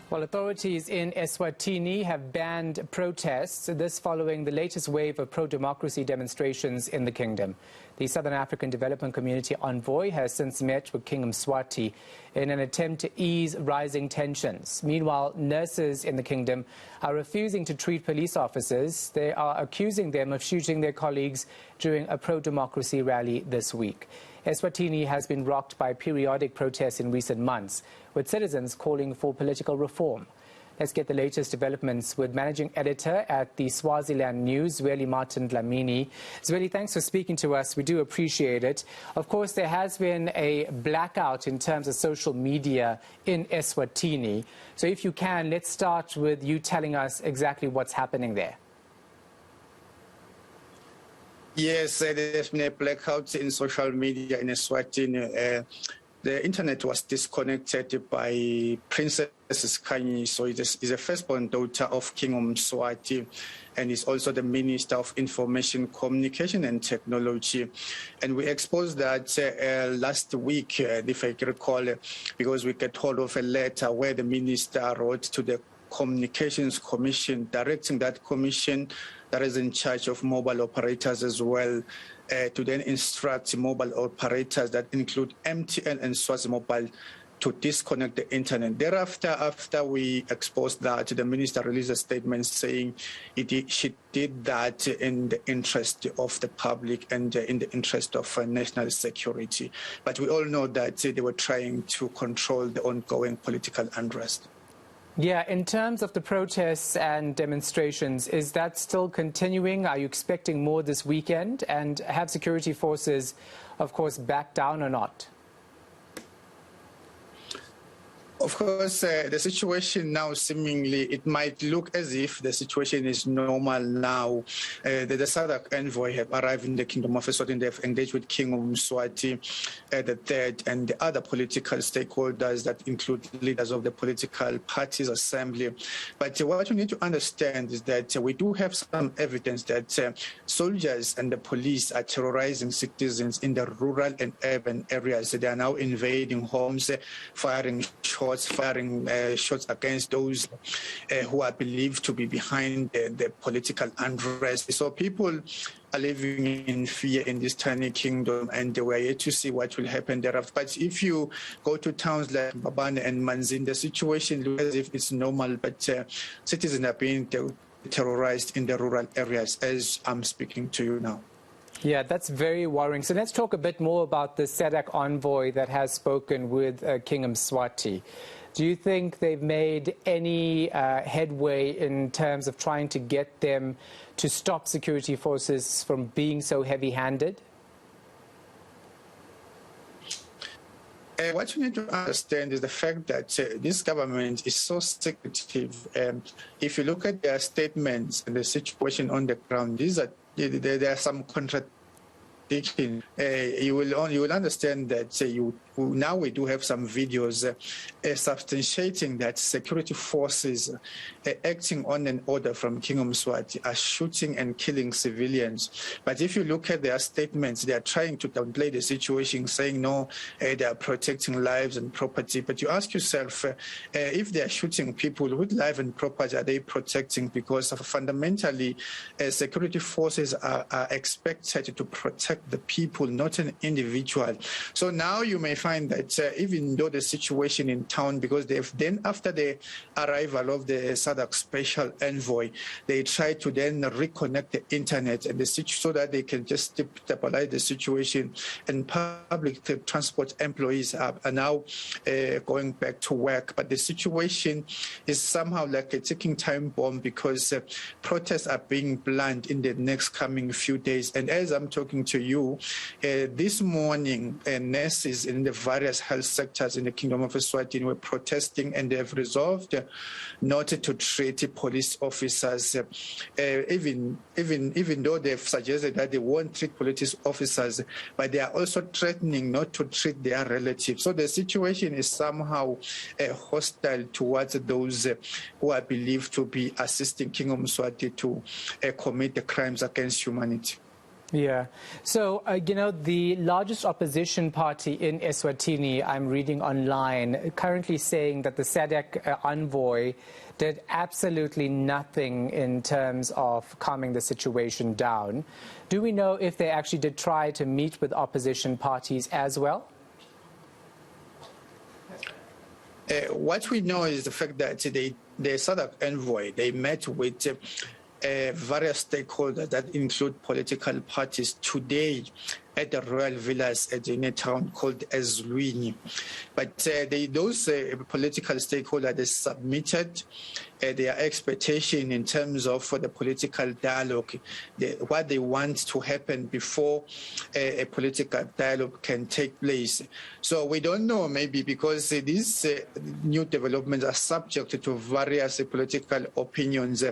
Well, authorities in Eswatini have banned protests, this following the latest wave of pro-democracy demonstrations in the kingdom. The Southern African Development Community envoy has since met with King Mswati in an attempt to ease rising tensions. Meanwhile, nurses in the kingdom are refusing to treat police officers. They are accusing them of shooting their colleagues during a pro-democracy rally this week. Eswatini has been rocked by periodic protests in recent months, with citizens calling for political reform. Let's get the latest developments with Managing Editor at the Swaziland News, Zweli Martin Dlamini. Zweli, thanks for speaking to us. We do appreciate it. Of course, there has been a blackout in terms of social media in Eswatini. So if you can, let's start with you telling us exactly what's happening there. Yes, there's been a blackout in social media in Eswatini. The internet was disconnected by Princess Khanyi, so it is a firstborn daughter of King Mswati, and is also the Minister of Information, Communication and Technology. And we exposed that last week, if I recall, because we get hold of a letter where the minister wrote to the Communications Commission, directing that commission that is in charge of mobile operators as well, to then instruct mobile operators that include MTN and Swazi Mobile to disconnect the internet. Thereafter, after we exposed that, the minister released a statement saying she did that in the interest of the public and in the interest of national security. But we all know that they were trying to control the ongoing political unrest. Yeah, in terms of the protests and demonstrations, is that still continuing? Are you expecting more this weekend? And have security forces, of course, backed down or not? Of course, the situation now, seemingly, it might look as if the situation is normal now. The SADC envoy have arrived in the Kingdom of Eswatini. They have engaged with King Mswati the third and the other political stakeholders that include leaders of the political parties assembly. But what you need to understand is that we do have some evidence that soldiers and the police are terrorizing citizens in the rural and urban areas. They are now invading homes, firing shots against those who are believed to be behind the political unrest. So people are living in fear in this tiny kingdom, and we're yet to see what will happen thereafter. But if you go to towns like Babane and Manzini, the situation looks as if it's normal, but citizens are being terrorized in the rural areas as I'm speaking to you now. Yeah, that's very worrying. So let's talk a bit more about the SADC envoy that has spoken with King Mswati. Do you think they've made any headway in terms of trying to get them to stop security forces from being so heavy-handed? What you need to understand is the fact that this government is so secretive. If you look at their statements and the situation on the ground, there are some contradictions. You will understand that now we do have some videos substantiating that security forces acting on an order from King Mswati are shooting and killing civilians. But if you look at their statements, they are trying to downplay the situation, saying no, they are protecting lives and property. But you ask yourself, if they are shooting people, what life and property are they protecting? Because fundamentally, security forces are expected to protect the people, not an individual. So now you may find that even though the situation in town, because after the arrival of the SADC special envoy, they try to then reconnect the internet and so that they can just stabilize the situation, and public transport employees are now going back to work. But the situation is somehow like a ticking time bomb, because protests are being planned in the next coming few days. And as I'm talking to you, this morning, nurses in the various health sectors in the Kingdom of Eswatini were protesting, and they have resolved not to treat police officers, even though they've suggested that they won't treat police officers, but they are also threatening not to treat their relatives. So the situation is somehow hostile towards those who are believed to be assisting King Mswati to commit the crimes against humanity. Yeah. So, the largest opposition party in Eswatini, I'm reading online, currently saying that the SADC envoy did absolutely nothing in terms of calming the situation down. Do we know if they actually did try to meet with opposition parties as well? What we know is the fact that the SADC envoy, they met with various stakeholders that include political parties today at the Royal Villas in a town called Zweli. But those political stakeholders, they submitted their expectation in terms of for the political dialogue, what they want to happen before a political dialogue can take place. So we don't know, maybe because these new developments are subject to various political opinions.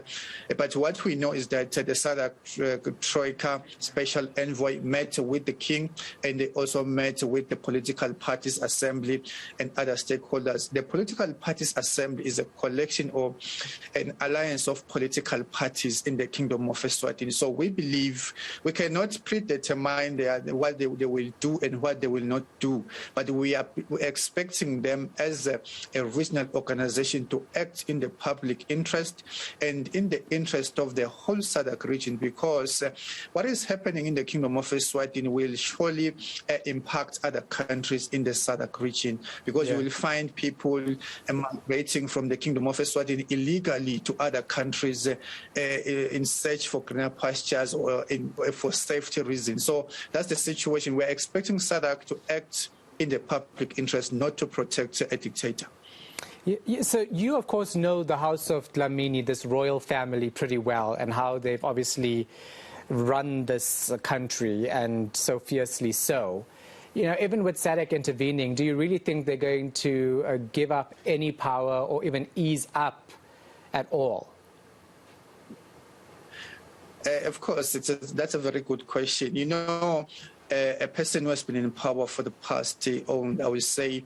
But what we know is that the SADC Troika Special Envoy met with the King, and they also met with the Political Parties Assembly and other stakeholders. The Political Parties Assembly is a collection of an alliance of political parties in the Kingdom of Eswatini. So we believe we cannot predetermine what they will do and what they will not do, but we're expecting them as a regional organization to act in the public interest and in the interest of the whole SADC region, because what is happening in the Kingdom of Eswatini will surely impact other countries in the SADC region, because you will find people migrating from the Kingdom of Eswatini illegally to other countries in search for greener pastures or for safety reasons. So that's the situation. We're expecting SADC to act in the public interest, not to protect a dictator. So you, of course, know the House of Dlamini, this royal family, pretty well, and how they've obviously run this country, and so fiercely so. Even with SADC intervening, do you really think they're going to give up any power or even ease up at all? Of course, that's a very good question. A person who has been in power for the past, I would say,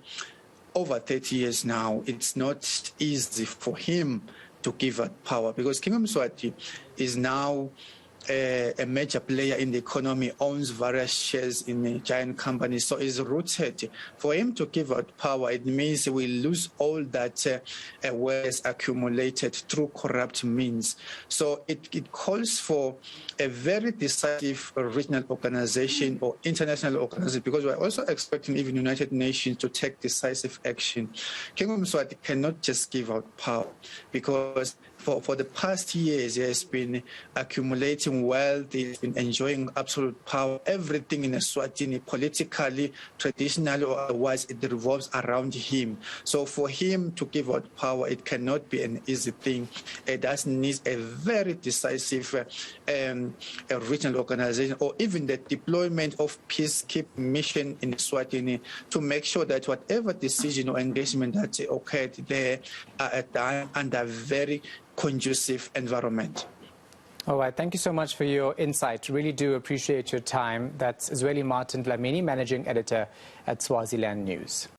over 30 years now, it's not easy for him to give up power, because King Mswati is now a major player in the economy, owns various shares in giant companies, so is rooted. For him to give out power, it means we lose all that wealth accumulated through corrupt means. So it calls for a very decisive regional organization or international organization, because we're also expecting even United Nations to take decisive action. King Mswati cannot just give out power, because for the past years, he has been accumulating wealth, he's been enjoying absolute power. Everything in Eswatini, politically, traditionally, or otherwise, it revolves around him. So for him to give out power, it cannot be an easy thing. It does need a very decisive regional organization, or even the deployment of peacekeeping mission in Eswatini, to make sure that whatever decision or engagement that occurred there are done under very conducive environment. All right. Thank you so much for your insight. Really do appreciate your time. That's Zweli Martin Dlamini, Managing Editor at Swaziland News.